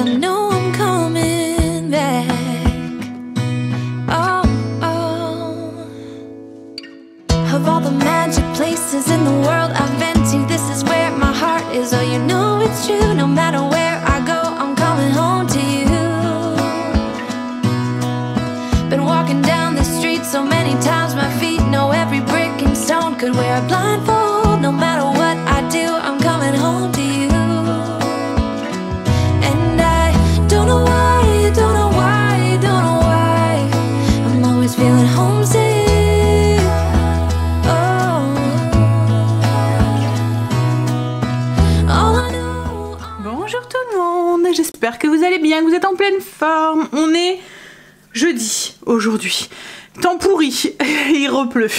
I know I'm coming back. Oh, oh. Of all the magic places in the world I've been to, this is where my heart is. Oh, you know it's true. No matter where I go, I'm coming home to you. Been walking down the street so many times, my feet know every brick and stone. Could wear a blindfold. No matter what I do, I'm coming home to you. And I don't know why, don't know why, don't know why I'm always feeling homesick. Bonjour tout le monde, j'espère que vous allez bien, que vous êtes en pleine forme. On est jeudi aujourd'hui. Temps pourri, il repleut.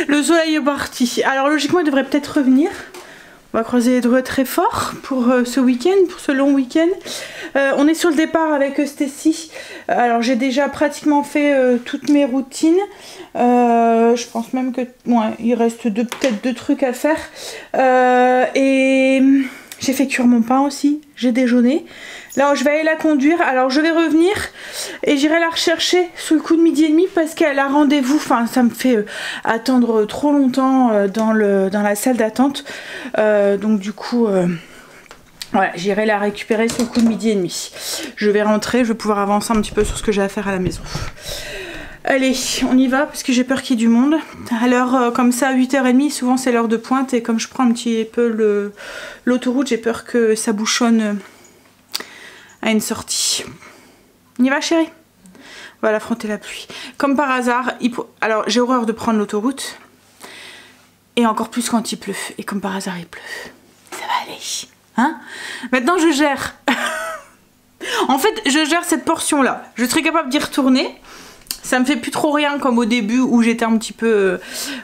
Le soleil est parti. Alors logiquement il devrait peut-être revenir. On va croiser les doigts très fort pour ce week-end, pour ce long week-end. On est sur le départ avec Stacy. Alors j'ai déjà pratiquement fait toutes mes routines. Je pense même que ouais, il reste peut-être deux trucs à faire. Et j'ai fait cuire mon pain aussi. J'ai déjeuné. Là je vais aller la conduire. Alors je vais revenir et j'irai la rechercher sous le coup de midi et demi parce qu'elle a rendez-vous. Enfin ça me fait attendre trop longtemps dans la salle d'attente. Donc du coup voilà, j'irai la récupérer sous le coup de midi et demi. Je vais rentrer, je vais pouvoir avancer un petit peu sur ce que j'ai à faire à la maison. Allez, on y va parce que j'ai peur qu'il y ait du monde. À l'heure comme ça, 8h30, souvent c'est l'heure de pointe et comme je prends un petit peu l'autoroute, j'ai peur que ça bouchonne à une sortie. On y va chérie? On va affronter la pluie. Comme par hasard, alors j'ai horreur de prendre l'autoroute. Et encore plus quand il pleut. Et comme par hasard il pleut. Ça va aller. Hein? Maintenant je gère. En fait je gère cette portion là. Je serais capable d'y retourner. Ça me fait plus trop rien comme au début où j'étais un petit peu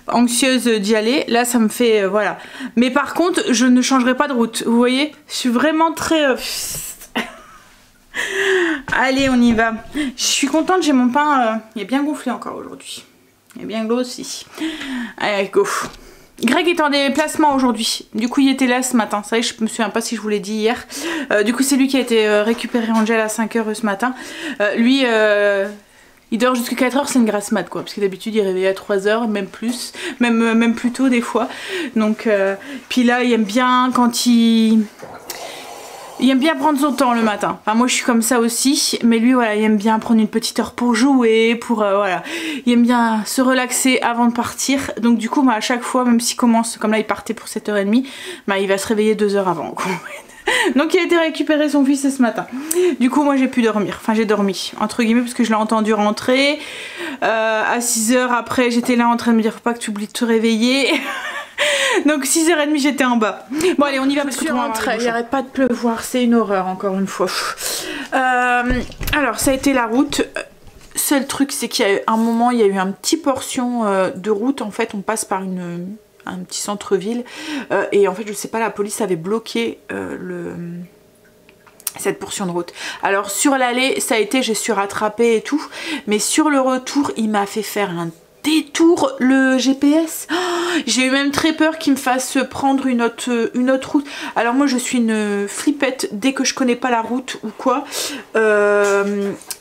anxieuse d'y aller. Là ça me fait voilà. Mais par contre je ne changerai pas de route. Vous voyez? Je suis vraiment très... Allez on y va. Je suis contente, j'ai mon pain. Il est bien gonflé encore aujourd'hui. Il est bien gros aussi. Allez go. Greg est en déplacement aujourd'hui, du coup il était là ce matin, ça y est, je me souviens pas si je vous l'ai dit hier. Du coup c'est lui qui a été récupéré Angel à 5h ce matin. Lui il dort jusqu'à 4h, c'est une grasse mat quoi, parce que d'habitude il réveille à 3h, même plus, même plus tôt des fois. Donc puis là il aime bien quand il aime bien prendre son temps le matin. Enfin moi je suis comme ça aussi, mais lui voilà, il aime bien prendre une petite heure pour jouer, pour voilà. Il aime bien se relaxer avant de partir. Donc du coup bah, à chaque fois, même s'il commence, comme là il partait pour 7h30, bah, il va se réveiller 2 heures avant. Donc il a été récupérer son fils ce matin. Du coup moi j'ai pu dormir, enfin j'ai dormi entre guillemets parce que je l'ai entendu rentrer. À 6h après j'étais là en train de me dire faut pas que tu oublies de te réveiller. Donc 6h30 j'étais en bas. Bon allez on y va parce que il arrête pas de pleuvoir, c'est une horreur encore une fois. Alors ça a été la route. Seul truc c'est qu'il y a eu un moment, il y a eu un petit portion de route. En fait on passe par un petit centre-ville et en fait je sais pas, la police avait bloqué cette portion de route. Alors sur l'aller ça a été, j'ai su rattraper et tout, mais sur le retour il m'a fait faire un détour le GPS. Oh, j'ai eu même très peur qu'il me fasse prendre une autre route. Alors moi je suis une flippette, dès que je connais pas la route ou quoi,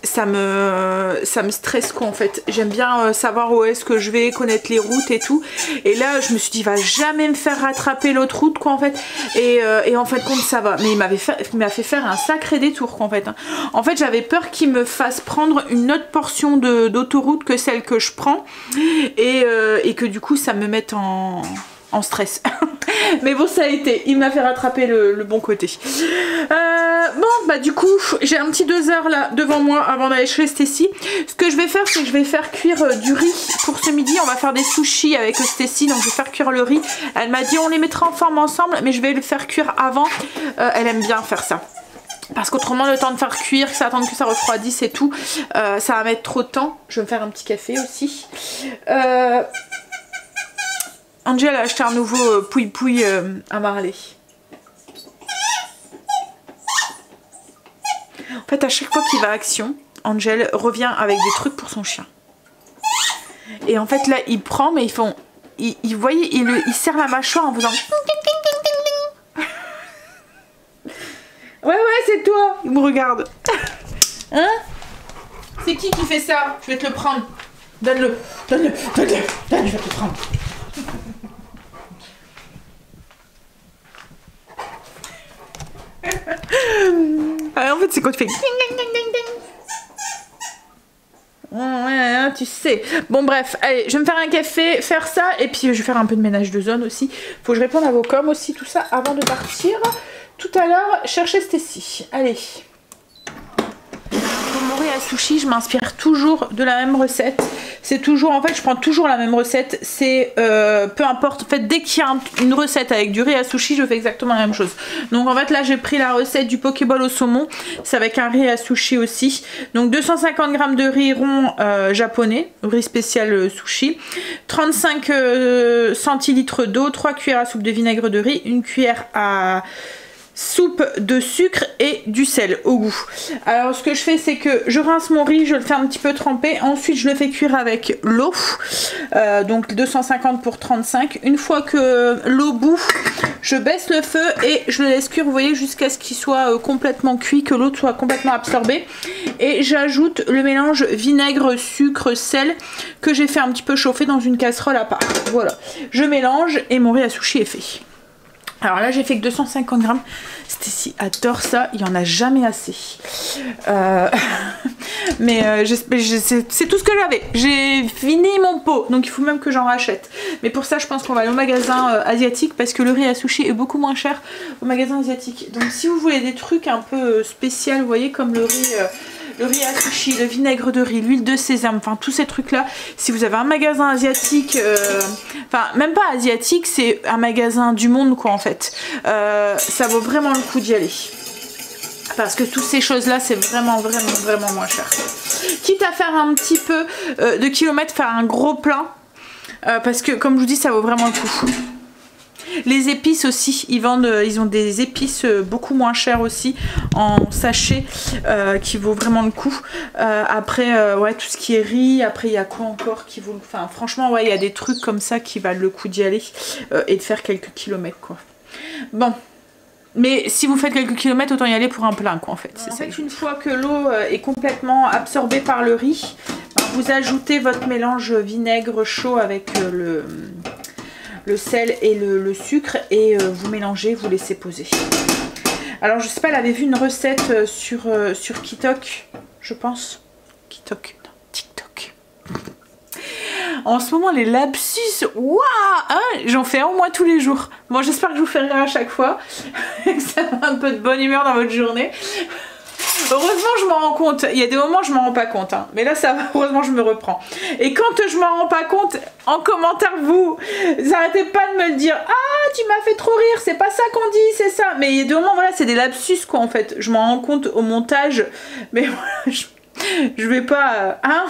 ça me stresse quoi en fait. J'aime bien savoir où est-ce que je vais, connaître les routes et tout. Et là je me suis dit il va jamais me faire rattraper l'autre route quoi en fait. Et en fait compte ça va. Mais il m'a fait faire un sacré détour quoi en fait. En fait j'avais peur qu'il me fasse prendre une autre portion d'autoroute que celle que je prends. Et que du coup ça me mette en stress. Mais bon ça a été, il m'a fait rattraper le bon côté. Bon bah du coup j'ai un petit 2 heures là devant moi avant d'aller chez Stacy. Ce que je vais faire c'est que je vais faire cuire du riz pour ce midi. On va faire des sushis avec Stacy, donc je vais faire cuire le riz. Elle m'a dit on les mettra en forme ensemble, mais je vais le faire cuire avant. Elle aime bien faire ça. Parce qu'autrement le temps de faire cuire, que ça attende que ça refroidisse et tout, ça va mettre trop de temps. Je vais me faire un petit café aussi. Angel a acheté un nouveau pouille-pouille à Marley. En fait à chaque fois qu'il va à Action, Angel revient avec des trucs pour son chien. Et en fait là il prend mais ils font... Vous voyez, il serre la mâchoire en faisant... Ouais, c'est toi. Il me regarde. Hein? C'est qui fait ça? Je vais te le prendre. Donne-le. Donne, je vais te le prendre. En fait, c'est quand tu fais ding ding ding ding ding. Ouais, tu sais. Bon, bref, allez, je vais me faire un café, faire ça, et puis je vais faire un peu de ménage de zone aussi. Faut que je réponde à vos coms aussi, tout ça, avant de partir. Tout à l'heure, chercher Stécie. Allez. Pour mon riz à sushi, je m'inspire toujours de la même recette. C'est toujours, en fait, je prends toujours la même recette. C'est, peu importe, en fait, dès qu'il y a une recette avec du riz à sushi, je fais exactement la même chose. Donc, en fait, là, j'ai pris la recette du pokéball au saumon. C'est avec un riz à sushi aussi. Donc, 250 g de riz rond japonais, riz spécial sushi. 35 centilitres d'eau, 3 cuillères à soupe de vinaigre de riz, 1 cuillère à soupe de sucre et du sel au goût. Alors ce que je fais, c'est que je rince mon riz, je le fais un petit peu tremper, ensuite je le fais cuire avec l'eau, donc 250 pour 35. Une fois que l'eau bout, je baisse le feu et je le laisse cuire, vous voyez, jusqu'à ce qu'il soit complètement cuit, que l'eau soit complètement absorbée, et j'ajoute le mélange vinaigre, sucre, sel que j'ai fait un petit peu chauffer dans une casserole à part. Voilà, je mélange et mon riz à sushi est fait. Alors là j'ai fait que 250 g. Stécie adore ça, il n'y en a jamais assez. Mais c'est tout ce que j'avais. J'ai fini mon pot, donc il faut même que j'en rachète. Mais pour ça je pense qu'on va aller au magasin asiatique, parce que le riz à sushi est beaucoup moins cher au magasin asiatique. Donc si vous voulez des trucs un peu spéciaux, vous voyez, comme le riz à sushi, le vinaigre de riz, l'huile de sésame, enfin tous ces trucs là, si vous avez un magasin asiatique, enfin même pas asiatique, c'est un magasin du monde quoi en fait, ça vaut vraiment le coup d'y aller. Parce que toutes ces choses là c'est vraiment moins cher. Quitte à faire un petit peu de kilomètres, faire un gros plein, parce que comme je vous dis ça vaut vraiment le coup. Les épices aussi, ils ont des épices beaucoup moins chères aussi en sachet qui vaut vraiment le coup. Après ouais, tout ce qui est riz, après il y a quoi encore qui vaut le... Enfin franchement ouais, il y a des trucs comme ça qui valent le coup d'y aller et de faire quelques kilomètres quoi. Bon. Mais si vous faites quelques kilomètres, autant y aller pour un plein quoi en fait. C'est ça. Une fois que l'eau est complètement absorbée par le riz, vous ajoutez votre mélange vinaigre chaud avec le sel et le sucre et vous mélangez, vous laissez poser. Alors je sais pas, elle avait vu une recette sur TikTok, je pense. TikTok. En ce moment les lapsus, waouh, hein, j'en fais un au moins tous les jours. Bon j'espère que je vous fais rire à chaque fois, que ça met un peu de bonne humeur dans votre journée. Heureusement je m'en rends compte, il y a des moments je m'en rends pas compte hein. Mais là ça va, heureusement je me reprends. Et quand je m'en rends pas compte, en commentaire vous arrêtez pas de me le dire. Ah tu m'as fait trop rire, c'est pas ça qu'on dit, c'est ça. Mais il y a des moments voilà, c'est des lapsus quoi en fait. Je m'en rends compte au montage, mais voilà, je vais pas... hein.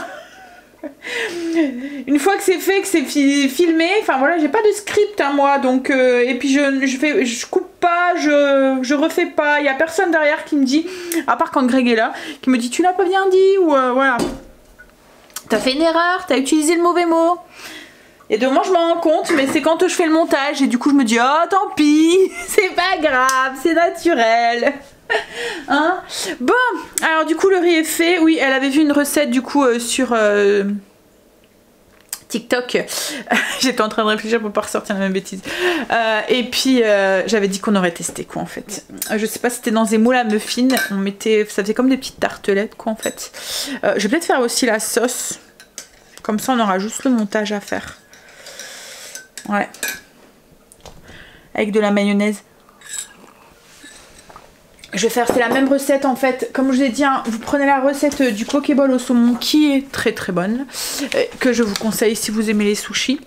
Une fois que c'est fait, que c'est filmé, enfin voilà, j'ai pas de script hein, moi, donc et puis je coupe pas, je refais pas, il y a personne derrière qui me dit, à part quand Greg est là, qui me dit tu l'as pas bien dit, ou voilà, t'as fait une erreur, t'as utilisé le mauvais mot. Et de moi je m'en rends compte, mais c'est quand je fais le montage et du coup je me dis oh tant pis, c'est pas grave, c'est naturel. Hein, bon, alors du coup le riz est fait. Oui, elle avait vu une recette du coup sur TikTok. J'étais en train de réfléchir pour pas ressortir la même bêtise. Et puis j'avais dit qu'on aurait testé quoi en fait. Je sais pas si c'était dans des moules à muffins. On mettait, ça faisait comme des petites tartelettes quoi en fait. Je vais peut-être faire aussi la sauce. Comme ça on aura juste le montage à faire. Ouais. Avec de la mayonnaise. Je vais faire, c'est la même recette en fait, comme je vous ai dit, hein, vous prenez la recette du pokéball au saumon qui est très bonne, que je vous conseille si vous aimez les sushis.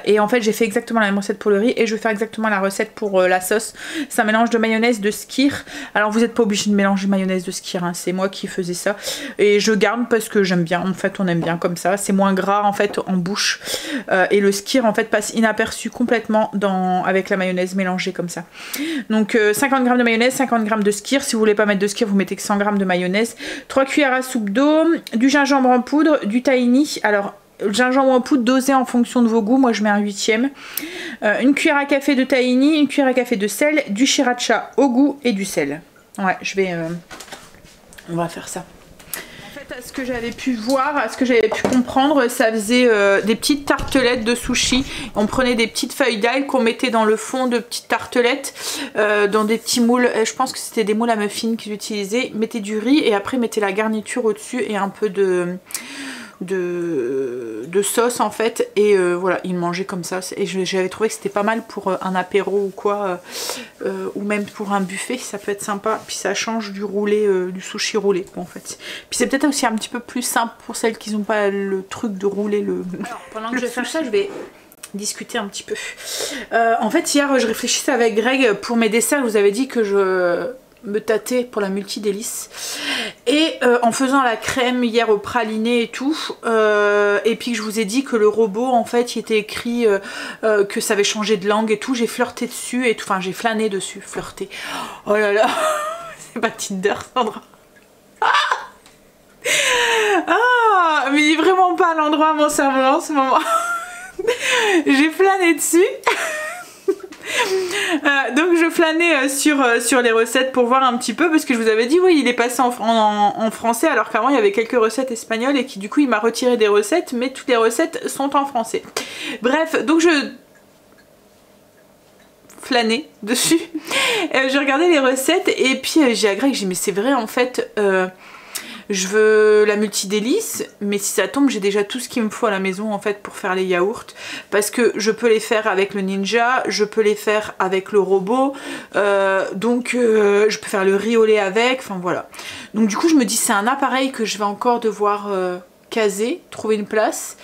Et en fait j'ai fait exactement la même recette pour le riz et je vais faire exactement la recette pour la sauce. C'est un mélange de mayonnaise, de skyr. Alors vous n'êtes pas obligé de mélanger mayonnaise de skyr, hein. C'est moi qui faisais ça et je garde parce que j'aime bien, en fait on aime bien comme ça, c'est moins gras en fait en bouche et le skyr en fait passe inaperçu complètement avec la mayonnaise mélangée comme ça. Donc 50 g de mayonnaise, 50 g de skyr, si vous voulez pas mettre de skyr vous mettez que 100 g de mayonnaise, 3 cuillères à soupe d'eau, du gingembre en poudre, du tahini. Alors gingembre en poudre dosé en fonction de vos goûts. Moi je mets un 8e. Une cuillère à café de tahini, une cuillère à café de sel, du sriracha au goût et du sel. Ouais, on va faire ça. En fait, à ce que j'avais pu voir, à ce que j'avais pu comprendre, ça faisait des petites tartelettes de sushi. On prenait des petites feuilles d'ail qu'on mettait dans le fond de petites tartelettes, dans des petits moules. Je pense que c'était des moules à muffins qu'ils utilisaient. Mettez du riz et après mettez la garniture au-dessus et un peu de sauce en fait, et voilà, ils mangeaient comme ça, et j'avais trouvé que c'était pas mal pour un apéro ou quoi, ou même pour un buffet, ça peut être sympa, puis ça change du roulé, du sushi roulé en fait, puis c'est peut-être aussi un petit peu plus simple pour celles qui n'ont pas le truc de rouler le... Alors, pendant que je vais faire ça, je vais discuter un petit peu. En fait hier je réfléchissais avec Greg pour mes desserts, je vous avais dit que je me tâter pour la multi-délice, et en faisant la crème hier au praliné et tout, et puis que je vous ai dit que le robot en fait il était écrit que ça avait changé de langue et tout, j'ai flirté dessus et tout, enfin j'ai flâné dessus, flirté, oh là là c'est pas Tinder Sandra. Ah mais il est vraiment pas à l'endroit mon cerveau en ce moment. J'ai flâné dessus. Donc je flânais sur les recettes pour voir un petit peu, parce que je vous avais dit oui il est passé en français, alors qu'avant il y avait quelques recettes espagnoles et qui du coup il m'a retiré des recettes, mais toutes les recettes sont en français. Bref, donc je flânais dessus, j'ai regardé les recettes et puis j'ai à Greg, j'ai dit mais c'est vrai en fait, je veux la multi-délice, mais si ça tombe, j'ai déjà tout ce qu'il me faut à la maison en fait pour faire les yaourts, parce que je peux les faire avec le Ninja, je peux les faire avec le robot, donc je peux faire le riz au lait avec, enfin voilà. Donc du coup je me dis c'est un appareil que je vais encore devoir caser, trouver une place.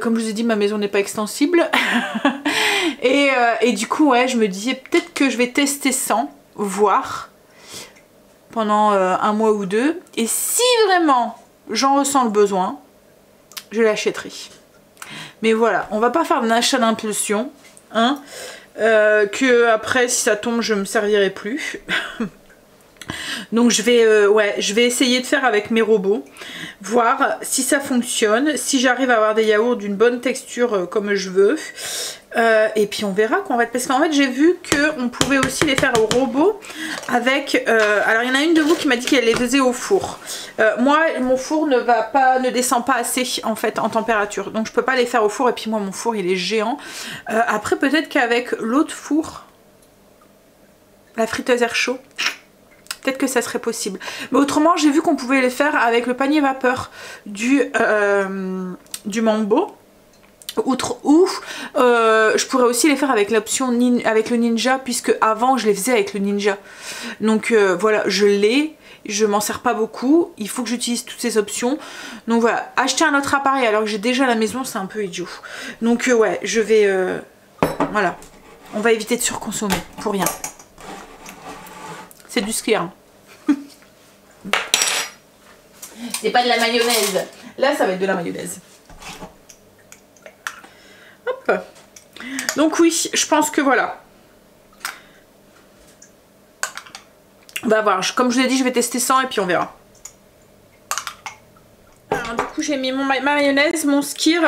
Comme je vous ai dit, ma maison n'est pas extensible. et du coup ouais, je me disais peut-être que je vais tester sans, voir pendant un mois ou deux, et si vraiment j'en ressens le besoin, je l'achèterai. Mais voilà, on va pas faire un achat d'impulsion, hein, que après si ça tombe je me servirai plus. Donc je vais essayer de faire avec mes robots, voir si ça fonctionne, si j'arrive à avoir des yaourts d'une bonne texture comme je veux. Et puis on verra quoi, en fait, parce qu'en fait j'ai vu qu'on pouvait aussi les faire au robot avec, alors il y en a une de vous qui m'a dit qu'elle les faisait au four. Moi mon four ne descend pas assez en fait en température, donc je peux pas les faire au four, et puis moi mon four il est géant. Après peut-être qu'avec l'autre four, la friteuse air chaud, peut-être que ça serait possible. Mais autrement j'ai vu qu'on pouvait les faire avec le panier vapeur du Mambo. Ou je pourrais aussi les faire avec l'option avec le Ninja, puisque avant je les faisais avec le Ninja. Donc voilà, je m'en sers pas beaucoup, il faut que j'utilise toutes ces options. Donc voilà, acheter un autre appareil alors que j'ai déjà à la maison, c'est un peu idiot. Donc ouais, je vais voilà, on va éviter de surconsommer pour rien. C'est du skyr. C'est pas de la mayonnaise. Là ça va être de la mayonnaise. Hop. Donc oui, je pense que voilà. On va voir. Comme je vous ai dit, je vais tester sans et puis on verra. Alors du coup, j'ai mis ma mayonnaise, mon skyr,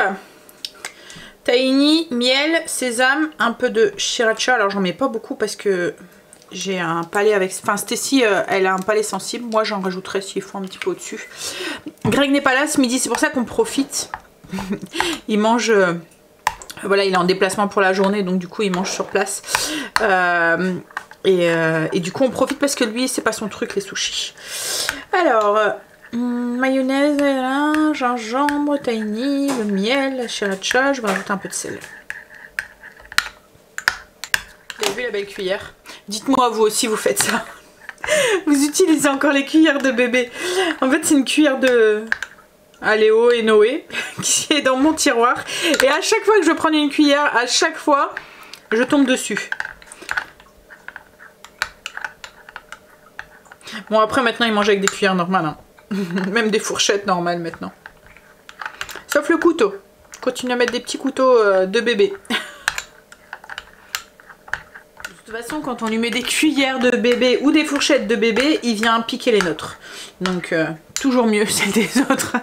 tahini, miel, sésame, un peu de sriracha. Alors j'en mets pas beaucoup parce que j'ai un palais avec... Enfin Stacy, elle a un palais sensible. Moi j'en rajouterai s'il faut un petit peu au-dessus. Greg n'est pas là ce midi, c'est pour ça qu'on profite. Il mange... voilà, il est en déplacement pour la journée, donc du coup il mange sur place. Et du coup on profite parce que lui c'est pas son truc les sushis. Alors mayonnaise, gingembre, tahini, le miel, la sriracha, je vais rajouter un peu de sel. Vous avez vu la belle cuillère? Dites-moi vous aussi vous faites ça. Vous utilisez encore les cuillères de bébé. En fait c'est une cuillère de... Léo et Noé qui est dans mon tiroir, et à chaque fois que je prends une cuillère, à chaque fois je tombe dessus. Bon après maintenant ils mangent avec des cuillères normales, hein. Même des fourchettes normales maintenant, sauf le couteau. Continue à mettre des petits couteaux de bébé. De toute façon quand on lui met des cuillères de bébé ou des fourchettes de bébé, il vient piquer les nôtres, donc toujours mieux celle des autres.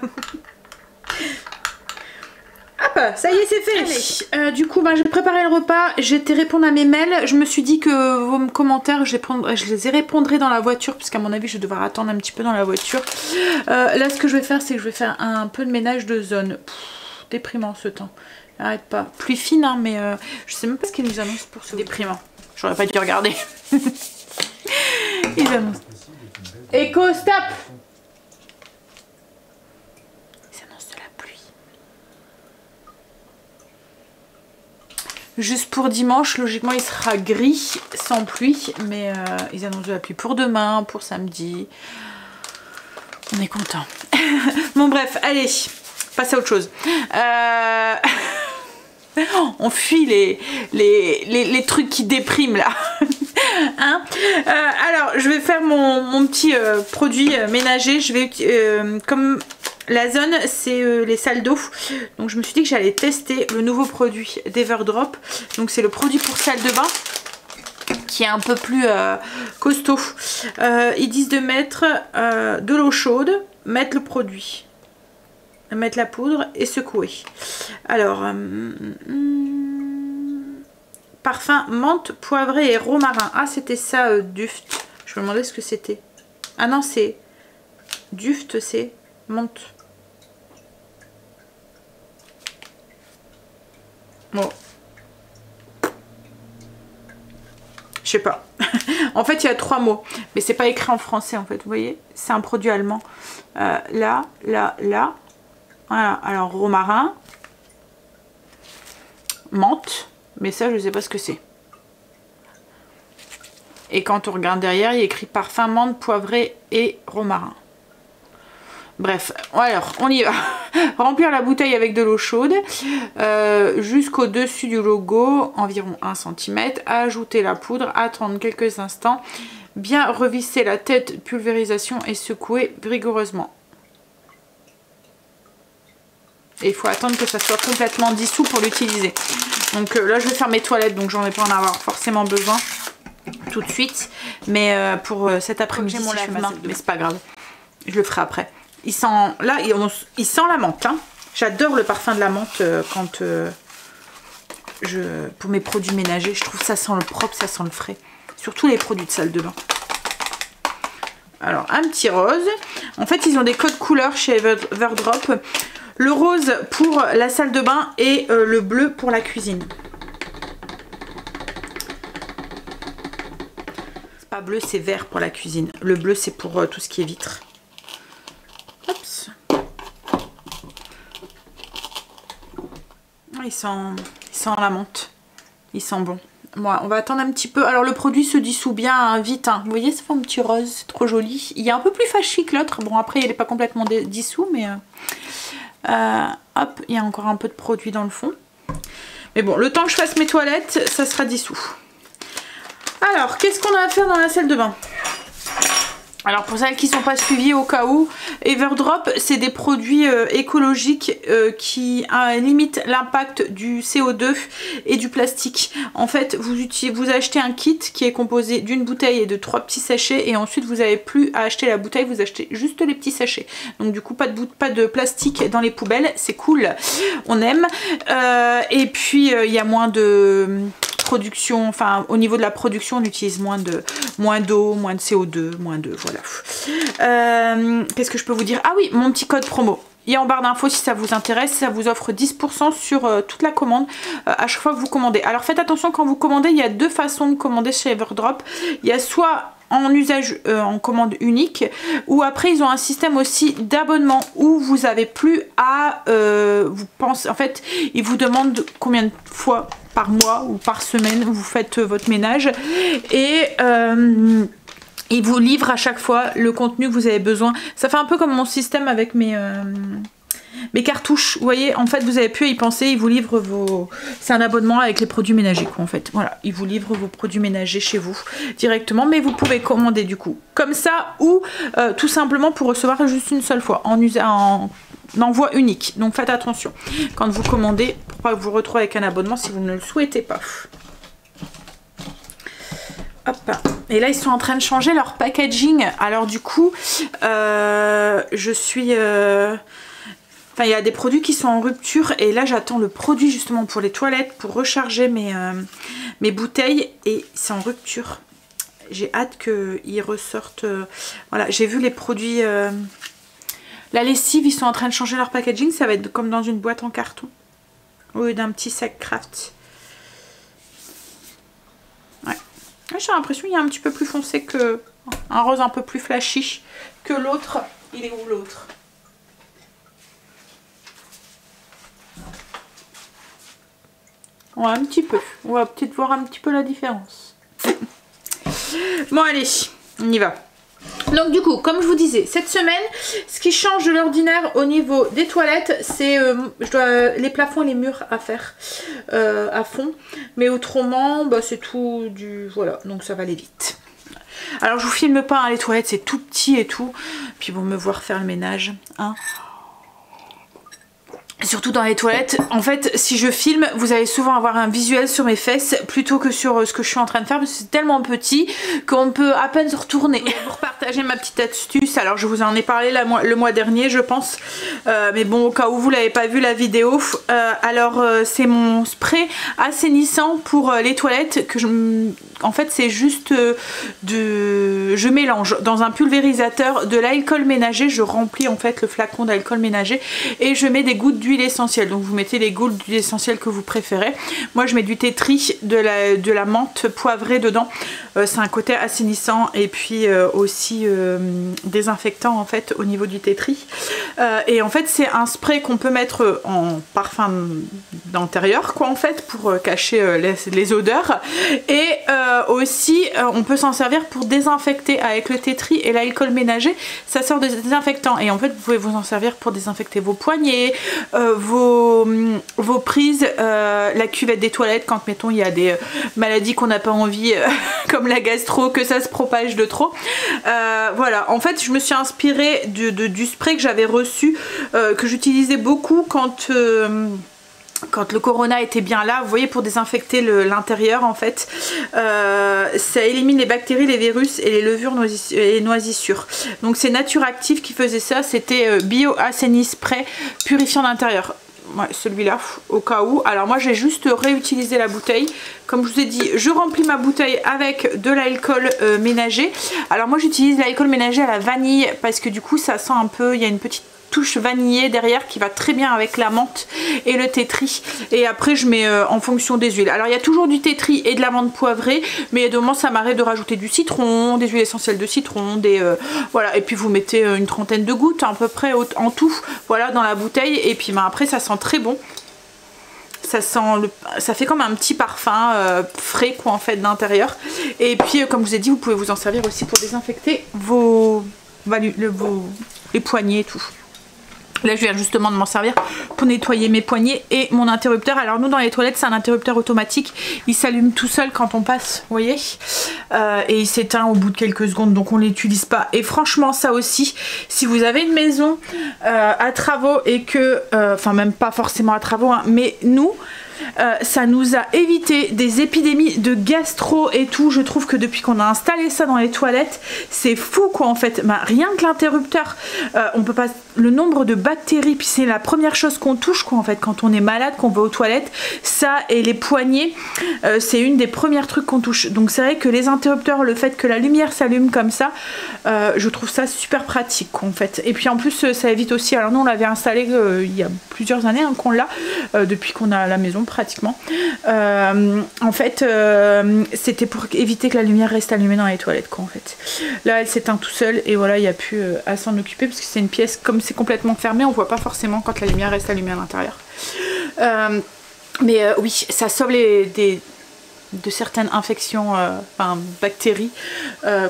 ça y est, c'est fait. Allez, du coup, j'ai préparé le repas, j'ai été répondre à mes mails. Je me suis dit que vos commentaires, je les répondrai dans la voiture, puisqu'à mon avis, je vais devoir attendre un petit peu dans la voiture. Là, ce que je vais faire, c'est que je vais faire un peu de ménage de zone. Déprimant ce temps. Arrête pas. Pluie fine, hein, mais je sais même pas ce qu'ils nous annoncent pour ce déprimant. J'aurais pas dû regarder. Ils annoncent. Echo, stop! Ils annoncent de la pluie. Juste pour dimanche, logiquement, il sera gris, sans pluie, mais ils annoncent de la pluie pour demain, pour samedi. On est content. Bon, bref, allez, passe à autre chose. On fuit les trucs qui dépriment là. Hein, alors je vais faire mon petit produit ménager. Je vais comme la zone c'est les salles d'eau, donc je me suis dit que j'allais tester le nouveau produit d'Everdrop. Donc c'est le produit pour salle de bain qui est un peu plus costaud. Ils disent de mettre de l'eau chaude, mettre le produit, mettre la poudre et secouer. Alors parfum menthe, poivré et romarin. Ah, c'était ça, Duft. Je me demandais ce que c'était. Ah non, c'est Duft, c'est menthe. Bon. Je sais pas. En fait, il y a 3 mots. Mais c'est pas écrit en français, en fait. Vous voyez? C'est un produit allemand. Là. Voilà. Alors, romarin. Menthe. Mais ça, je ne sais pas ce que c'est. Et quand on regarde derrière, il y a écrit parfum, menthe, poivré et romarin. Bref, alors, on y va. Remplir la bouteille avec de l'eau chaude jusqu'au dessus du logo, environ 1 cm. Ajouter la poudre, attendre quelques instants. Bien revisser la tête, pulvérisation et secouer rigoureusement. Et il faut attendre que ça soit complètement dissous pour l'utiliser. Donc là je vais faire mes toilettes, donc j'en vais pas en avoir forcément besoin tout de suite. Mais pour cet après-midi, mon lave-main, mais c'est pas grave. Je le ferai après. Il sent, là, il sent la menthe. Hein. J'adore le parfum de la menthe quand pour mes produits ménagers. Je trouve que ça sent le propre, ça sent le frais. Surtout les produits de salle de bain. Alors un petit rose. En fait ils ont des codes couleurs chez Everdrop. Le rose pour la salle de bain et le bleu pour la cuisine. C'est pas bleu, c'est vert pour la cuisine. Le bleu, c'est pour tout ce qui est vitre. Oups. Il sent la menthe. Il sent bon. Bon, on va attendre un petit peu. Alors le produit se dissout bien hein, vite. Hein. Vous voyez, ça fait un petit rose, c'est trop joli. Il est un peu plus fâché que l'autre. Bon, après, il n'est pas complètement dissous, mais... hop, il y a encore un peu de produit dans le fond. Mais bon, le temps que je fasse mes toilettes, ça sera dissous. Alors, qu'est-ce qu'on a à faire dans la salle de bain? Alors pour celles qui ne sont pas suivies au cas où, Everdrop c'est des produits écologiques qui limitent l'impact du CO2 et du plastique. En fait vous achetez un kit qui est composé d'une bouteille et de 3 petits sachets et ensuite vous n'avez plus à acheter la bouteille, vous achetez juste les petits sachets. Donc du coup pas de plastique dans les poubelles, c'est cool, on aime. Et puis il y a moins de... production, enfin au niveau de la production on utilise moins d'eau, moins de CO2, moins de voilà. Qu'est-ce que je peux vous dire? Ah oui, mon petit code promo. Il est en barre d'infos si ça vous intéresse, ça vous offre 10% sur toute la commande à chaque fois que vous commandez. Alors faites attention quand vous commandez, il y a 2 façons de commander chez Everdrop. Il y a soit en usage en commande unique ou après ils ont un système aussi d'abonnement où vous avez plus à vous pensez en fait ils vous demandent combien de fois par mois ou par semaine vous faites votre ménage et ils vous livrent à chaque fois le contenu que vous avez besoin. Ça fait un peu comme mon système avec mes cartouches. Vous voyez, en fait, vous avez pu y penser. Ils vous livrent vos... C'est un abonnement avec les produits ménagers, quoi, en fait. Voilà, ils vous livrent vos produits ménagers chez vous directement. Mais vous pouvez commander, du coup, comme ça ou tout simplement pour recevoir juste une seule fois en envoi unique. Donc, faites attention quand vous commandez pour pas que vous retrouvez avec un abonnement si vous ne le souhaitez pas. Hop. Et là ils sont en train de changer leur packaging. Alors du coup je suis Enfin, il y a des produits qui sont en rupture et là j'attends le produit justement pour les toilettes, pour recharger mes bouteilles et c'est en rupture. J'ai hâte qu'ils ressortent. Voilà, j'ai vu les produits. La lessive, ils sont en train de changer leur packaging. Ça va être comme dans une boîte en carton. Au lieu d'un petit sac craft. Ouais. J'ai l'impression qu'il est un petit peu plus foncé que. Un rose un peu plus flashy que l'autre. Il est où l'autre? Ouais, un petit peu. On va peut-être voir un petit peu la différence. Bon, allez, on y va. Donc du coup, comme je vous disais, cette semaine, ce qui change de l'ordinaire au niveau des toilettes, c'est les plafonds et les murs à faire à fond. Mais autrement, bah, c'est tout du... Voilà, donc ça va aller vite. Alors je vous filme pas, hein, les toilettes, c'est tout petit et tout. Puis bon, me voir faire le ménage, hein. Surtout dans les toilettes, en fait si je filme vous allez souvent avoir un visuel sur mes fesses plutôt que sur ce que je suis en train de faire parce que c'est tellement petit qu'on peut à peine se retourner. Pour partager ma petite astuce, alors je vous en ai parlé le mois dernier je pense, mais bon au cas où vous l'avez pas vu la vidéo, c'est mon spray assainissant pour les toilettes que en fait c'est juste je mélange dans un pulvérisateur de l'alcool ménager, je remplis en fait le flacon d'alcool ménager et je mets des gouttes d'huile essentielle, donc vous mettez les gouttes d'huile essentielle que vous préférez. Moi je mets du thé tri, de la menthe poivrée dedans, c'est un côté assainissant et puis aussi désinfectant en fait au niveau du thé tri, et en fait c'est un spray qu'on peut mettre en parfum d'intérieur quoi en fait pour cacher les odeurs, et aussi on peut s'en servir pour désinfecter avec le thé tri et l'alcool ménager, ça sort de désinfectant et en fait vous pouvez vous en servir pour désinfecter vos poignets, vos prises, la cuvette des toilettes quand mettons il y a des maladies qu'on n'a pas envie comme la gastro, que ça se propage de trop. Voilà, en fait je me suis inspirée du spray que j'avais reçu, que j'utilisais beaucoup quand le corona était bien là, vous voyez, pour désinfecter l'intérieur en fait. Ça élimine les bactéries, les virus et les levures et les noisissures. Donc c'est Nature Active qui faisait ça, c'était Bio Assaini Spray purifiant d'intérieur. Ouais, celui-là au cas où. Alors moi j'ai juste réutilisé la bouteille. Comme je vous ai dit, je remplis ma bouteille avec de l'alcool ménager. Alors moi j'utilise l'alcool ménager à la vanille parce que du coup ça sent un peu, il y a une petite touche vanillée derrière qui va très bien avec la menthe et le thé tri, et après je mets en fonction des huiles. Alors il y a toujours du thé tri et de la menthe poivrée, mais de moment ça m'arrête de rajouter du citron, des huiles essentielles de citron, voilà, et puis vous mettez une trentaine de gouttes à peu près en tout, voilà, dans la bouteille, et puis après ça sent très bon. Ça fait comme un petit parfum frais quoi en fait d'intérieur, et puis comme je vous ai dit vous pouvez vous en servir aussi pour désinfecter les poignets et tout. Là je viens justement de m'en servir pour nettoyer mes poignets et mon interrupteur. Alors nous dans les toilettes c'est un interrupteur automatique, il s'allume tout seul quand on passe, vous voyez, et il s'éteint au bout de quelques secondes, donc on ne l'utilise pas. Et franchement ça aussi, si vous avez une maison à travaux et que, enfin même pas forcément à travaux, hein, mais nous ça nous a évité des épidémies de gastro et tout. Je trouve que depuis qu'on a installé ça dans les toilettes, c'est fou quoi en fait. Bah, rien que l'interrupteur, on peut pas, le nombre de bactéries, puis c'est la première chose qu'on touche quoi en fait quand on est malade, qu'on va aux toilettes, ça et les poignets, c'est une des premières trucs qu'on touche. Donc c'est vrai que les interrupteurs, le fait que la lumière s'allume comme ça, je trouve ça super pratique quoi, en fait. Et puis en plus ça évite aussi, alors nous on l'avait installé il y a plusieurs années hein, qu'on l'a, depuis qu'on a la maison pratiquement. En fait c'était pour éviter que la lumière reste allumée dans les toilettes quoi en fait. Là elle s'éteint tout seul et voilà, il n'y a plus à s'en occuper parce que c'est une pièce, comme c'est complètement fermé, on voit pas forcément quand la lumière reste allumée à l'intérieur. Mais oui, ça sauve de certaines infections, enfin bactéries,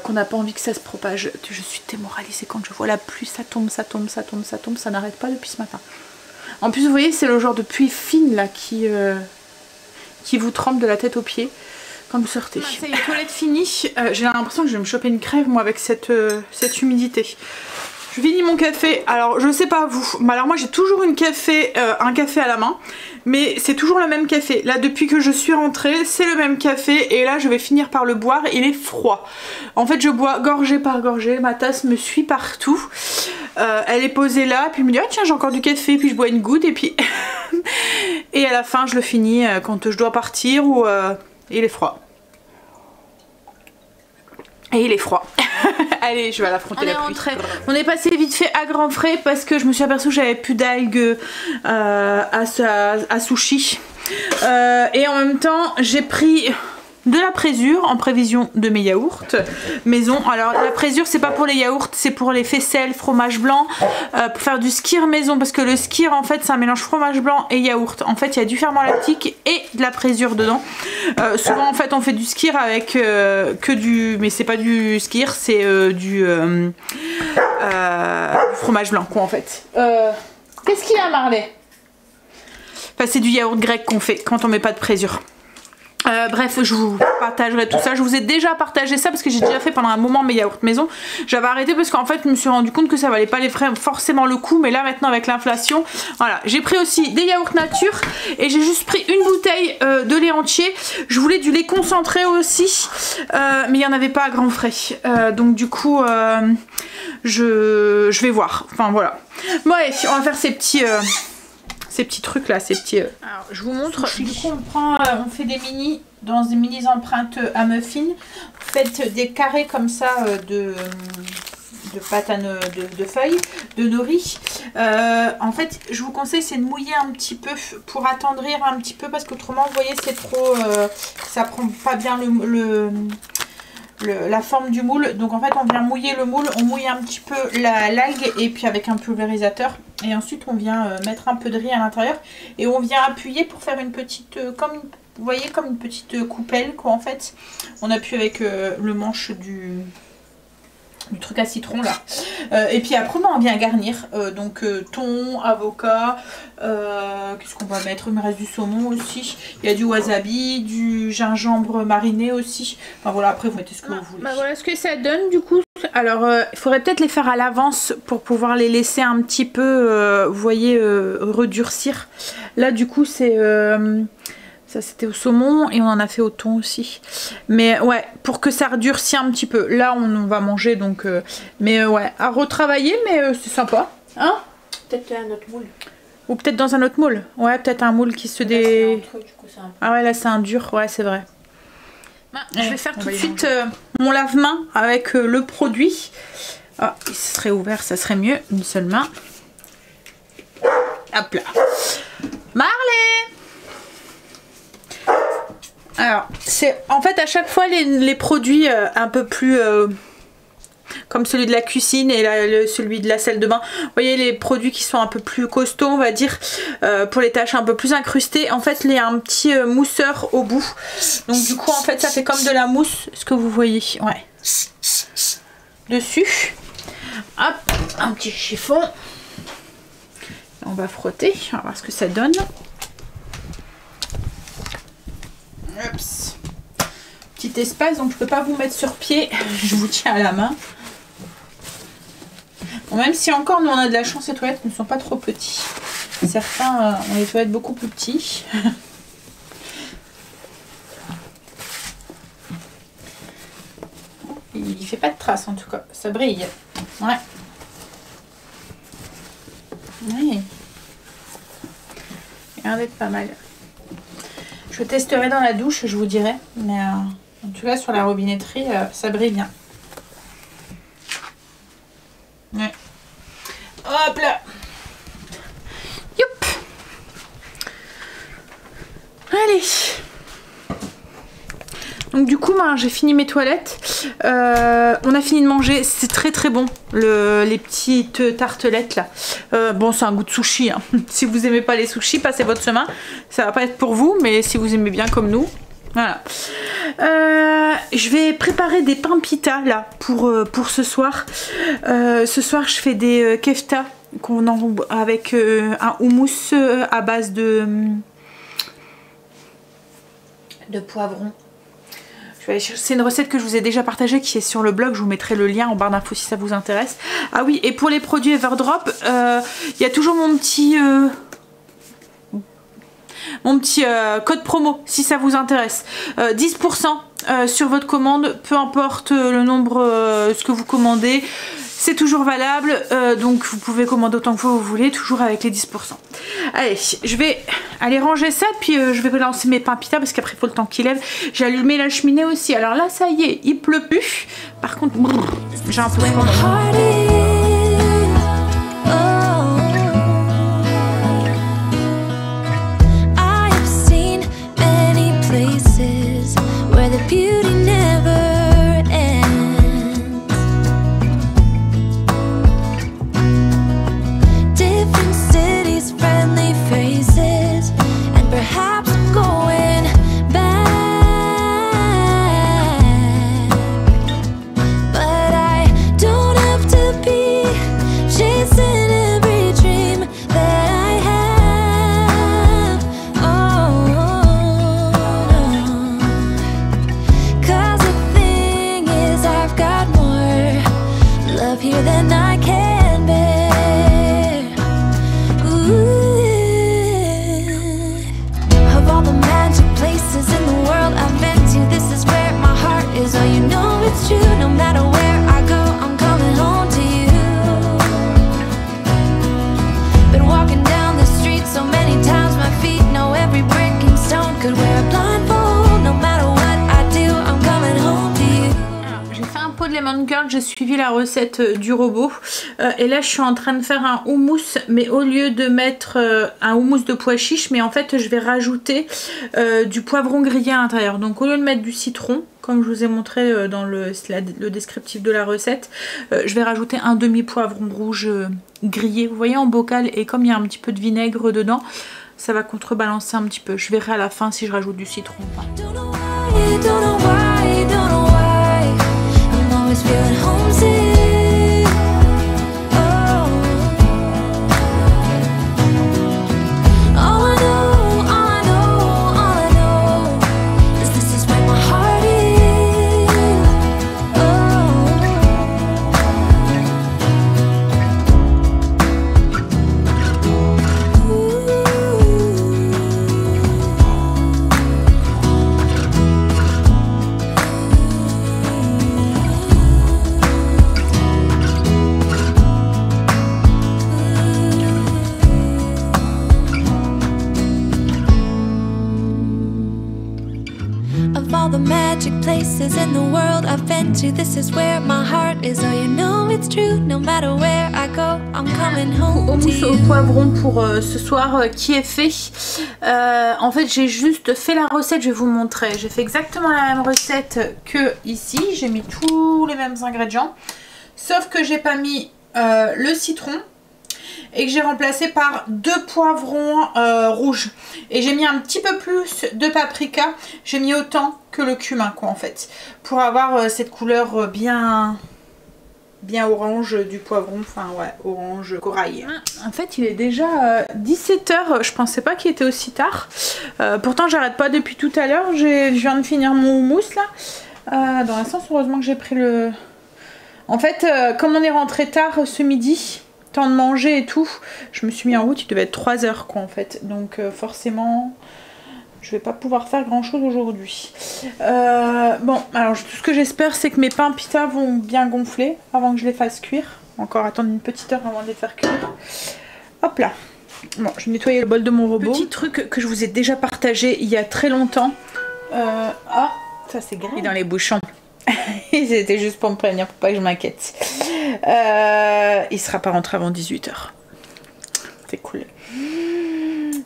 qu'on n'a pas envie que ça se propage. Je suis démoralisée quand je vois la pluie, ça tombe, ça tombe, ça tombe, ça tombe, ça n'arrête pas depuis ce matin. En plus vous voyez c'est le genre de pluie fine là qui vous trempe de la tête aux pieds quand vous sortez. Ça y est, toilette finie. J'ai l'impression que je vais me choper une crève moi avec cette humidité. Je finis mon café. Alors je sais pas vous, mais alors moi j'ai toujours un café à la main, mais c'est toujours le même café. Là depuis que je suis rentrée, c'est le même café et là je vais finir par le boire. Il est froid. En fait je bois gorgée par gorgée, ma tasse me suit partout. Elle est posée là, puis je me dis ah tiens j'ai encore du café, puis je bois une goutte et puis et à la fin je le finis quand je dois partir ou il est froid. Et il est froid. Allez, je vais l'affronter la pluie. On est passé vite fait à grands frais parce que je me suis aperçue que j'avais plus d'algues à sushi. Et en même temps, j'ai pris de la présure en prévision de mes yaourts maison. Alors la présure c'est pas pour les yaourts, c'est pour les faisselles, fromage blanc, pour faire du skyr maison, parce que le skyr en fait c'est un mélange fromage blanc et yaourt. En fait il y a du ferment lactique et de la présure dedans. Souvent en fait on fait du skyr avec que du, mais c'est pas du skyr, c'est du fromage blanc quoi en fait. Qu'est-ce qu'il y a Marley? Enfin c'est du yaourt grec qu'on fait quand on met pas de présure. Bref, je vous partagerai tout ça. Je vous ai déjà partagé ça parce que j'ai déjà fait pendant un moment mes yaourts maison. J'avais arrêté parce qu'en fait je me suis rendu compte que ça valait pas forcément le coup. Mais là maintenant avec l'inflation, voilà. J'ai pris aussi des yaourts nature et j'ai juste pris une bouteille de lait entier. Je voulais du lait concentré aussi, mais il n'y en avait pas à grands frais. Donc du coup, je vais voir. Enfin voilà. Bon allez, on va faire ces petits trucs là, ces petits... Alors je vous montre, du coup on fait des mini, dans des mini empreintes à muffins. Vous faites des carrés comme ça de pâte à de feuilles, de nori. En fait je vous conseille c'est de mouiller un petit peu pour attendrir un petit peu parce qu'autrement vous voyez c'est trop... ça prend pas bien la forme du moule. Donc en fait on vient mouiller le moule, on mouille un petit peu l'algue et puis avec un pulvérisateur et ensuite on vient mettre un peu de riz à l'intérieur et on vient appuyer pour faire une petite comme vous voyez comme une petite coupelle quoi en fait. On appuie avec le manche du truc à citron là et puis après on vient garnir donc thon, avocat, qu'est-ce qu'on va mettre, il me reste du saumon aussi, il y a du wasabi, du gingembre mariné aussi, enfin voilà après vous mettez ce que vous voulez. Bah voilà ce que ça donne du coup. Alors il faudrait peut-être les faire à l'avance pour pouvoir les laisser un petit peu vous voyez redurcir. Là du coup c'est ça c'était au saumon et on en a fait au thon aussi. Mais ouais, pour que ça redurcisse un petit peu. Là on va manger donc... mais ouais, à retravailler mais c'est sympa. Hein? Peut-être un autre moule. Ou peut-être dans un autre moule. Ouais, peut-être un moule qui se dé... Ah ouais, là c'est un dur, ouais c'est vrai. Bah, je vais faire tout de suite mon lave-main avec le produit. Ah, il serait ouvert, ça serait mieux. Une seule main. Hop là. Marley! Alors, c'est en fait à chaque fois les produits un peu plus comme celui de la cuisine et celui de la salle de bain. Vous voyez les produits qui sont un peu plus costauds on va dire pour les tâches un peu plus incrustées. En fait il y a un petit mousseur au bout. Donc du coup en fait ça fait comme de la mousse ce que vous voyez. Ouais. Dessus. Hop, un petit chiffon. On va frotter, on va voir ce que ça donne. Oups. Petit espace donc je peux pas vous mettre sur pied, je vous tiens à la main. Bon, même si encore nous on a de la chance, les toilettes ne sont pas trop petits. Certains ont les toilettes beaucoup plus petits. Il fait pas de traces en tout cas, ça brille. Ouais. Oui. Il a l'air d'être pas mal. Je testerai dans la douche, je vous dirai. Mais en tout cas, sur la robinetterie, ça brille bien. Ouais. Hop là. Youp. Allez. Donc du coup, j'ai fini mes toilettes. On a fini de manger. C'est très très bon. Les petites tartelettes là. Bon, c'est un goût de sushi. Hein. Si vous aimez pas les sushis, passez votre chemin. Ça va pas être pour vous, mais si vous aimez bien comme nous. Voilà. Je vais préparer des pains pita là pour ce soir. Ce soir, je fais des kefta avec un houmous à base de poivron. C'est une recette que je vous ai déjà partagée qui est sur le blog, je vous mettrai le lien en barre d'infos si ça vous intéresse. Ah oui, et pour les produits Everdrop, il y a toujours mon petit code promo si ça vous intéresse. 10% sur votre commande, peu importe le nombre, ce que vous commandez. C'est toujours valable, donc vous pouvez commander autant que vous voulez, toujours avec les 10%. Allez, je vais aller ranger ça, puis je vais lancer mes pains pita parce qu'après il faut le temps qu'il lève. J'ai allumé la cheminée aussi, alors là ça y est, il pleut plus. Par contre, j'ai un peu froid. J'ai suivi la recette du robot et là je suis en train de faire un houmous, mais au lieu de mettre un houmous de pois chiches, mais en fait je vais rajouter du poivron grillé à l'intérieur. Donc au lieu de mettre du citron comme je vous ai montré dans le descriptif de la recette, je vais rajouter un demi poivron rouge grillé, vous voyez, en bocal, et comme il y a un petit peu de vinaigre dedans, ça va contrebalancer un petit peu. Je verrai à la fin si je rajoute du citron ou pas. Feeling homesick. Oh. All I know is this is where my heart is. The magic places in the world I've been to, this is where my heart is. Oh, you know it's true, no matter where I go, I'm coming home to you. Houmous au poivron pour ce soir qui est fait. En fait, j'ai juste fait la recette, je vais vous montrer. J'ai fait exactement la même recette que ici. J'ai mis tous les mêmes ingrédients, sauf que j'ai pas mis le citron et que j'ai remplacé par 2 poivrons rouges, et j'ai mis un petit peu plus de paprika. J'ai mis autant que le cumin, quoi, en fait, pour avoir cette couleur bien orange du poivron, enfin ouais, orange corail. En fait il est déjà 17 h, je pensais pas qu'il était aussi tard, pourtant j'arrête pas depuis tout à l'heure. Je viens de finir mon houmous là, dans un sens heureusement que j'ai pris le... En fait comme on est rentré tard ce midi, temps de manger et tout, je me suis mis en route, il devait être 3 h quoi en fait, donc forcément je vais pas pouvoir faire grand chose aujourd'hui. Bon, alors tout ce que j'espère c'est que mes pains pita vont bien gonfler avant que je les fasse cuire. Encore attendre une petite heure avant de les faire cuire. Hop là. Bon, je vais nettoyer le bol de mon robot. Petit truc que je vous ai déjà partagé il y a très longtemps. Ah, ça c'est grave. Et dans les bouchons. C'était juste pour me prévenir, pour pas que je m'inquiète. Il sera pas rentré avant 18 h. C'est cool.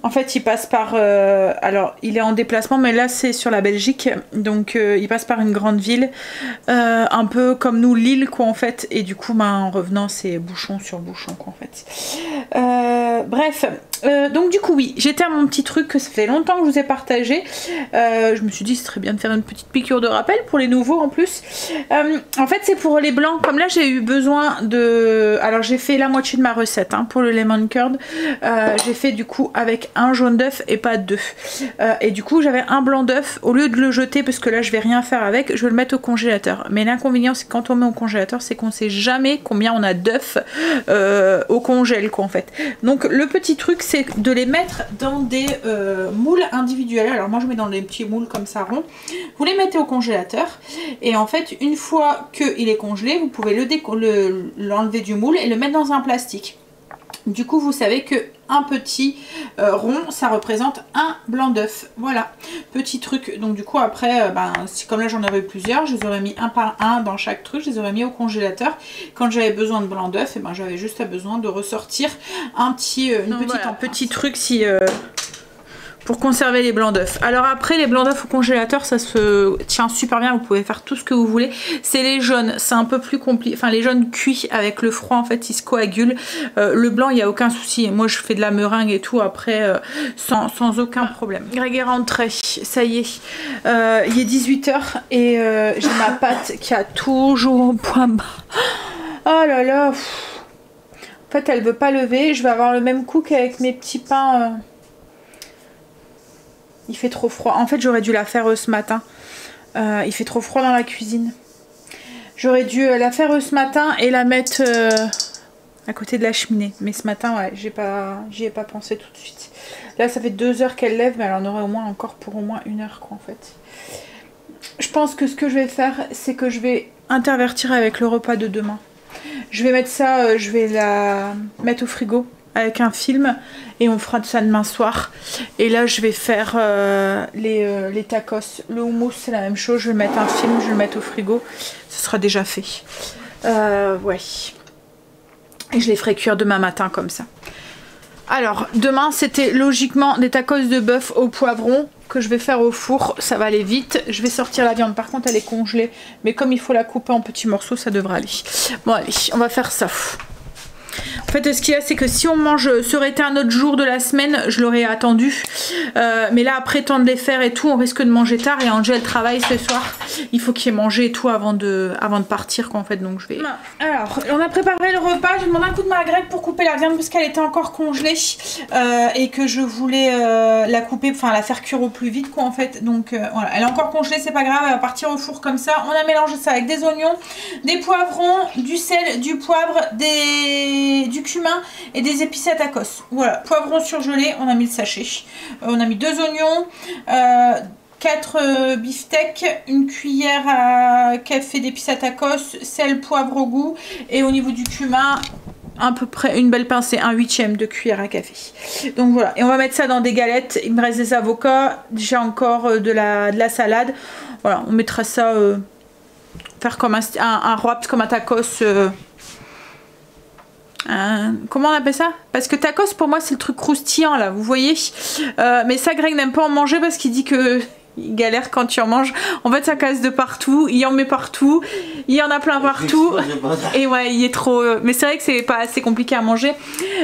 En fait il passe par... alors il est en déplacement, mais là c'est sur la Belgique. Donc il passe par une grande ville. Un peu comme nous, Lille quoi en fait. Et du coup en revenant c'est bouchon sur bouchon quoi en fait. Bref, Donc du coup oui, j'étais à mon petit truc que ça fait longtemps que je vous ai partagé. Je me suis dit c'est très bien de faire une petite piqûre de rappel pour les nouveaux en plus. En fait c'est pour les blancs, comme là j'ai eu besoin de... Alors j'ai fait la moitié de ma recette hein, pour le lemon curd. J'ai fait du coup avec un jaune d'œuf et pas deux. Et du coup j'avais un blanc d'œuf, au lieu de le jeter parce que là je vais rien faire avec, je vais le mettre au congélateur. Mais l'inconvénient c'est que quand on met au congélateur c'est qu'on sait jamais combien on a d'œufs au congèle quoi en fait. Donc le petit truc c'est de les mettre dans des moules individuels. Alors moi je mets dans des petits moules comme ça ronds. Vous les mettez au congélateur et en fait une fois qu'il est congelé vous pouvez l'enlever du moule et le mettre dans un plastique. Du coup vous savez que un petit rond ça représente un blanc d'œuf. Voilà, petit truc. Donc du coup après comme là j'en avais plusieurs, je les aurais mis un par un dans chaque truc, je les aurais mis au congélateur. Quand j'avais besoin de blanc d'œuf, et j'avais juste besoin de ressortir un petit petit truc si pour conserver les blancs d'œufs. Alors après les blancs d'œufs au congélateur ça se tient super bien, vous pouvez faire tout ce que vous voulez. C'est les jaunes, c'est un peu plus compliqué, enfin les jaunes cuits avec le froid en fait ils se coagulent. Le blanc il n'y a aucun souci, moi je fais de la meringue et tout après sans aucun problème. Greg est rentré, ça y est, il est 18 h et j'ai ma pâte qui a toujours au point bas. Oh là là, en fait elle veut pas lever, je vais avoir le même coup qu'avec mes petits pains. Il fait trop froid. En fait, j'aurais dû la faire ce matin. Il fait trop froid dans la cuisine. J'aurais dû la faire ce matin et la mettre à côté de la cheminée. Mais ce matin, ouais, j'y ai pas pensé tout de suite. Là, ça fait 2 heures qu'elle lève, mais elle en aurait au moins encore pour au moins 1 heure, quoi, en fait. Je pense que ce que je vais faire, c'est que je vais intervertir avec le repas de demain. Je vais mettre ça, je vais la mettre au frigo avec un film et on fera ça demain soir. Et là je vais faire les tacos. Le houmous c'est la même chose, je vais mettre un film, je vais le mettre au frigo, ce sera déjà fait. Ouais. Et je les ferai cuire demain matin comme ça. Alors demain c'était logiquement des tacos de bœuf au poivron que je vais faire au four, ça va aller vite. Je vais sortir la viande, par contre elle est congelée, mais comme il faut la couper en petits morceaux ça devrait aller. Bon allez, on va faire ça. En fait ce qu'il y a c'est que si on mange, ça aurait été un autre jour de la semaine, je l'aurais attendu. Mais là après temps de les faire et tout, on risque de manger tard et Angel travaille ce soir. Il faut qu'il ait mangé et tout avant de partir quoi en fait, donc je vais... Alors on a préparé le repas, j'ai demandé un coup de main à Greg pour couper la viande parce qu'elle était encore congelée et que je voulais la couper, enfin la faire cuire au plus vite quoi en fait. Donc voilà, elle est encore congelée, c'est pas grave, elle va partir au four comme ça. On a mélangé ça avec des oignons, des poivrons, du sel, du poivre, du cumin et des épices à tacos. Voilà, poivron surgelé, on a mis le sachet. On a mis 2 oignons, 4 beefsteaks, une cuillère à café d'épices à tacos, sel, poivre au goût et au niveau du cumin, à peu près une belle pincée, 1/8 de cuillère à café. Donc voilà, et on va mettre ça dans des galettes. Il me reste des avocats, j'ai encore de la salade. Voilà, on mettra ça, faire comme un wrap, comme un tacos. Comment on appelle ça? Parce que tacos pour moi c'est le truc croustillant là, vous voyez. Mais ça Greg n'aime pas en manger parce qu'il dit que il galère quand tu en manges. En fait ça casse de partout, il en met partout, il y en a plein partout. Et ouais il est trop... Mais c'est vrai que c'est pas assez compliqué à manger.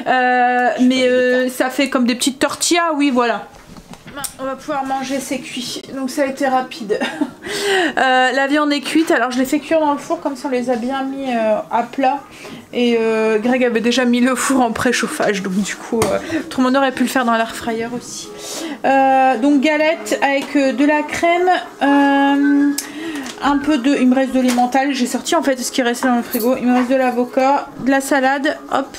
Mais ça fait comme des petites tortillas, oui voilà. On va pouvoir manger, c'est cuit, donc ça a été rapide. La viande est cuite, alors je l'ai fait cuire dans le four, comme ça on les a bien mis à plat. Et Greg avait déjà mis le four en préchauffage, donc du coup tout le monde aurait pu le faire dans l'air fryer aussi. Donc galette avec de la crème, un peu de... Il me reste de l'emmental, j'ai sorti en fait ce qui restait dans le frigo. Il me reste de l'avocat, de la salade, hop.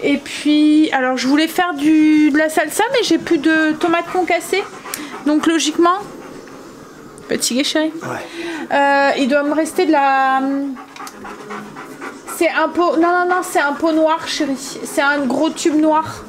Et puis, alors je voulais faire de la salsa, mais j'ai plus de tomates concassées. Donc logiquement, fatigué chérie. Ouais. Il doit me rester de la... C'est un pot... Non, c'est un pot noir chérie. C'est un gros tube noir.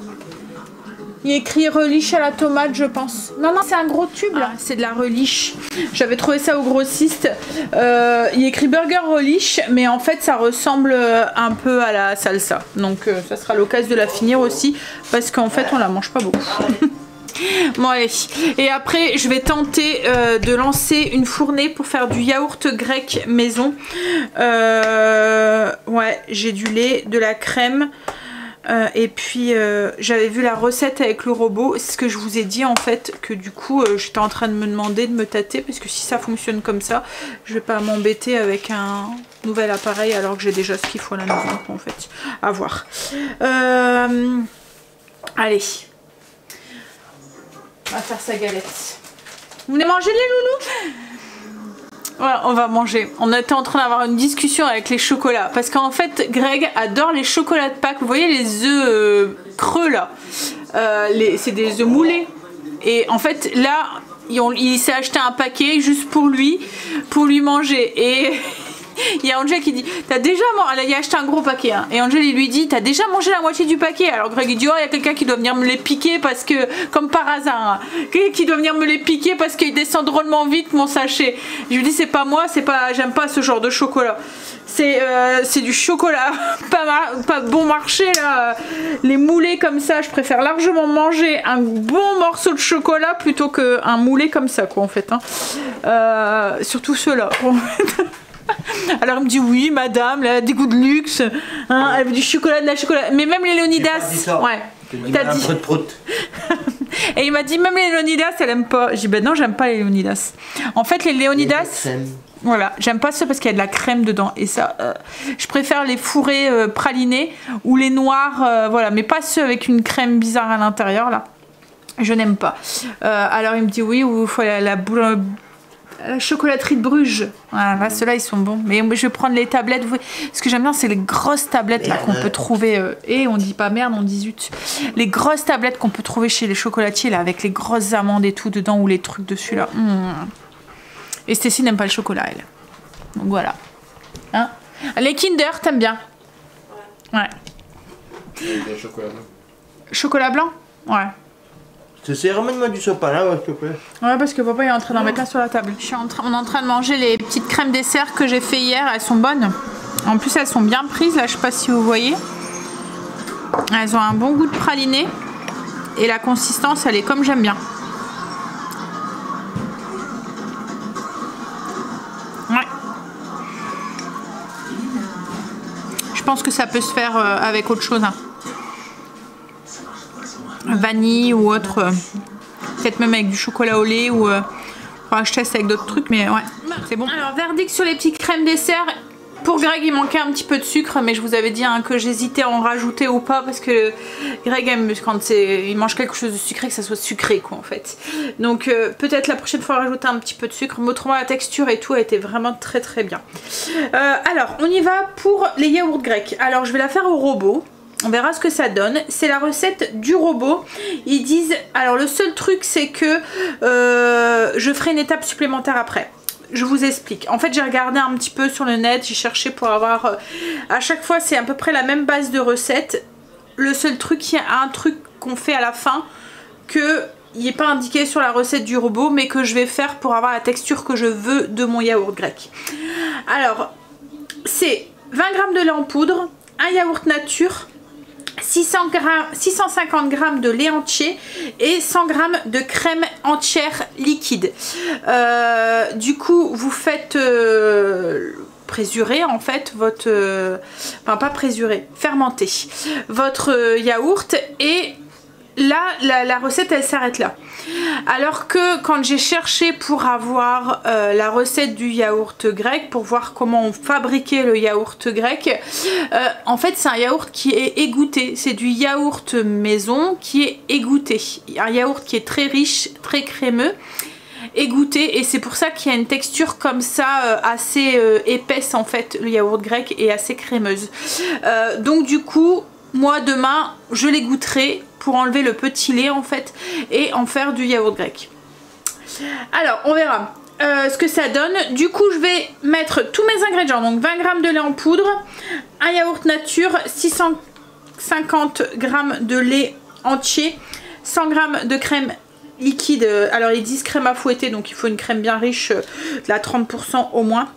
Il est écrit relish à la tomate, je pense. Non, c'est un gros tube là. C'est de la relish. J'avais trouvé ça au grossiste. Il est écrit burger relish, mais en fait ça ressemble un peu à la salsa. Donc ça sera l'occasion de la finir aussi, parce qu'en fait on la mange pas beaucoup. Bon allez, et après je vais tenter de lancer une fournée pour faire du yaourt grec maison. Ouais, j'ai du lait, de la crème. Et puis j'avais vu la recette avec le robot. C'est ce que je vous ai dit en fait, que du coup j'étais en train de me demander de me tâter, parce que si ça fonctionne comme ça, je vais pas m'embêter avec un nouvel appareil alors que j'ai déjà ce qu'il faut à la maison en fait. À voir. Allez, on va faire sa galette. Vous venez manger les loulous? Voilà, on va manger. On était en train d'avoir une discussion avec les chocolats. Parce qu'en fait, Greg adore les chocolats de Pâques. Vous voyez les œufs creux là, c'est des œufs moulés. Et en fait, là, il s'est acheté un paquet juste pour lui manger. Et il y a Angel qui dit, t'as déjà mangé, il a acheté un gros paquet, hein. Et Angel il lui dit, t'as déjà mangé la moitié du paquet. Alors Greg il dit, oh il y a quelqu'un qui doit venir me les piquer parce que, comme par hasard, hein, quelqu'un qui doit venir me les piquer parce qu'il descend drôlement vite mon sachet. Je lui dis, c'est pas moi, j'aime pas ce genre de chocolat. C'est du chocolat pas bon marché là. Les moulés comme ça, je préfère largement manger un bon morceau de chocolat plutôt qu'un moulé comme ça quoi en fait, hein. Surtout ceux-là. Alors il me dit oui madame, elle a des goûts de luxe, hein, elle veut du chocolat, de la chocolat. Mais même les Léonidas, ouais. T'as dit. Et il m'a dit même les Léonidas elle aime pas. J'ai dit ben non j'aime pas les Léonidas. En fait les Léonidas, voilà, j'aime pas ceux parce qu'il y a de la crème dedans. Et ça, je préfère les fourrés pralinés ou les noirs, voilà, mais pas ceux avec une crème bizarre à l'intérieur là. Je n'aime pas. Alors il me dit oui, ou il faut la chocolaterie de Bruges. Voilà, là, ceux-là, ils sont bons. Mais je vais prendre les tablettes. Ce que j'aime bien, c'est les grosses tablettes là qu'on peut trouver. Et on dit pas merde, on dit zut. Les grosses tablettes qu'on peut trouver chez les chocolatiers là, avec les grosses amandes et tout dedans ou les trucs dessus là. Et Stécie n'aime pas le chocolat, elle. Donc voilà. Hein, les Kinder, t'aimes bien? Ouais. Le chocolat blanc. Chocolat blanc? Ouais. C'est ramène-moi du sopalin, s'il te plaît. Ouais, parce que papa est en train d'en mettre un sur la table. On est en train de manger les petites crèmes dessert que j'ai fait hier. Elles sont bonnes. En plus, elles sont bien prises. Là, je sais pas si vous voyez. Elles ont un bon goût de praliné. Et la consistance, elle est comme j'aime bien. Ouais. Je pense que ça peut se faire avec autre chose. Hein. Vanille ou autre, peut-être même avec du chocolat au lait ou enfin, je teste avec d'autres trucs mais ouais c'est bon. Alors verdict sur les petites crèmes dessert. Pour Greg il manquait un petit peu de sucre mais je vous avais dit hein, que j'hésitais à en rajouter ou pas parce que Greg aime quand il mange quelque chose de sucré que ça soit sucré quoi en fait. Donc peut-être la prochaine fois rajouter un petit peu de sucre mais autrement la texture et tout a été vraiment très très bien. Alors on y va pour les yaourts grecs. Alors je vais la faire au robot. On verra ce que ça donne. C'est la recette du robot. Ils disent... Alors le seul truc c'est que je ferai une étape supplémentaire après. Je vous explique. En fait j'ai regardé un petit peu sur le net. J'ai cherché pour avoir... à chaque fois c'est à peu près la même base de recette. Le seul truc, il y a un truc qu'on fait à la fin que... il n'est pas indiqué sur la recette du robot mais que je vais faire pour avoir la texture que je veux de mon yaourt grec. Alors c'est 20 g de lait en poudre, un yaourt nature, 650 g de lait entier et 100 g de crème entière liquide. Du coup vous faites présurer en fait votre enfin pas présurer, fermenter votre yaourt et là la recette elle s'arrête là. Alors que quand j'ai cherché pour avoir la recette du yaourt grec, pour voir comment on fabriquait le yaourt grec, en fait c'est un yaourt qui est égoutté, c'est du yaourt maison qui est égoutté, un yaourt qui est très riche, très crémeux, égoutté, et c'est pour ça qu'il y a une texture comme ça assez épaisse en fait, le yaourt grec est assez crémeuse. Donc du coup moi demain je les goûterai pour enlever le petit lait en fait et en faire du yaourt grec. Alors on verra ce que ça donne. Du coup je vais mettre tous mes ingrédients, donc 20 g de lait en poudre, un yaourt nature, 650 g de lait entier, 100 g de crème liquide. Alors ils disent crème à fouetter donc il faut une crème bien riche, de la 30% au moins.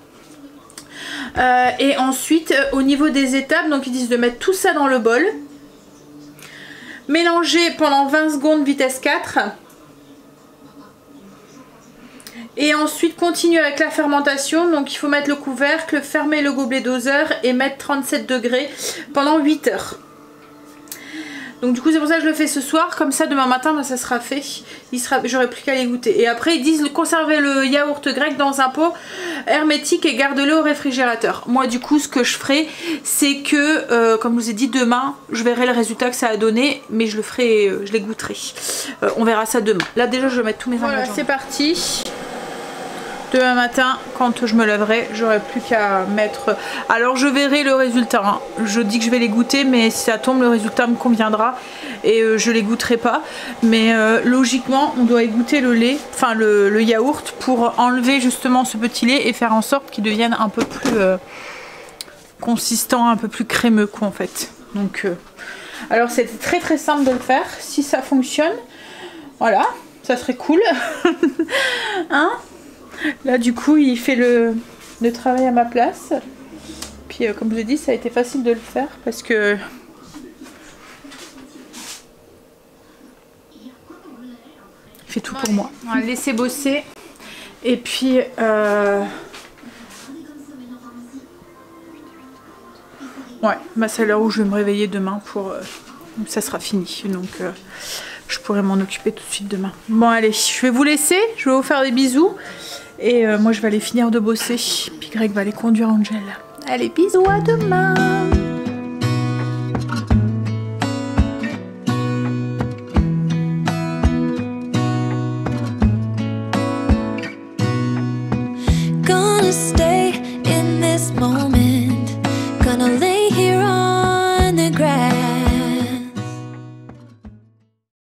Et ensuite au niveau des étapes, donc ils disent de mettre tout ça dans le bol, mélanger pendant 20 secondes vitesse 4 et ensuite continuer avec la fermentation. Donc il faut mettre le couvercle, fermer le gobelet doseur et mettre 37 degrés pendant 8 heures. Donc du coup c'est pour ça que je le fais ce soir, comme ça demain matin bah, ça sera fait, j'aurai plus qu'à les goûter. Et après ils disent conserver le yaourt grec dans un pot hermétique et garde-le au réfrigérateur. Moi du coup ce que je ferai c'est que comme je vous ai dit demain je verrai le résultat que ça a donné, mais je le ferai, je les goûterai. On verra ça demain. Là déjà je vais mettre tous mes ingrédients. Voilà c'est parti. Demain matin, quand je me lèverai, j'aurai plus qu'à mettre... Alors je verrai le résultat, hein. Je dis que je vais les goûter, mais si ça tombe, le résultat me conviendra et je les goûterai pas. Mais logiquement, on doit égoutter le lait, enfin le yaourt, pour enlever justement ce petit lait et faire en sorte qu'il devienne un peu plus consistant, un peu plus crémeux quoi en fait. Donc, alors c'est très simple de le faire, si ça fonctionne, voilà, ça serait cool. Hein? Là du coup il fait le travail à ma place. Puis comme je vous ai dit ça a été facile de le faire parce que il fait tout pour moi. On va le laisser bosser. Et puis ouais, bah c'est l'heure où je vais me réveiller demain pour ça sera fini. Donc je pourrai m'en occuper tout de suite demain. Bon allez, je vais vous laisser, je vais vous faire des bisous. Et moi je vais aller finir de bosser. Puis Greg va aller conduire Angel. Allez, bisous, à demain. Gonna stay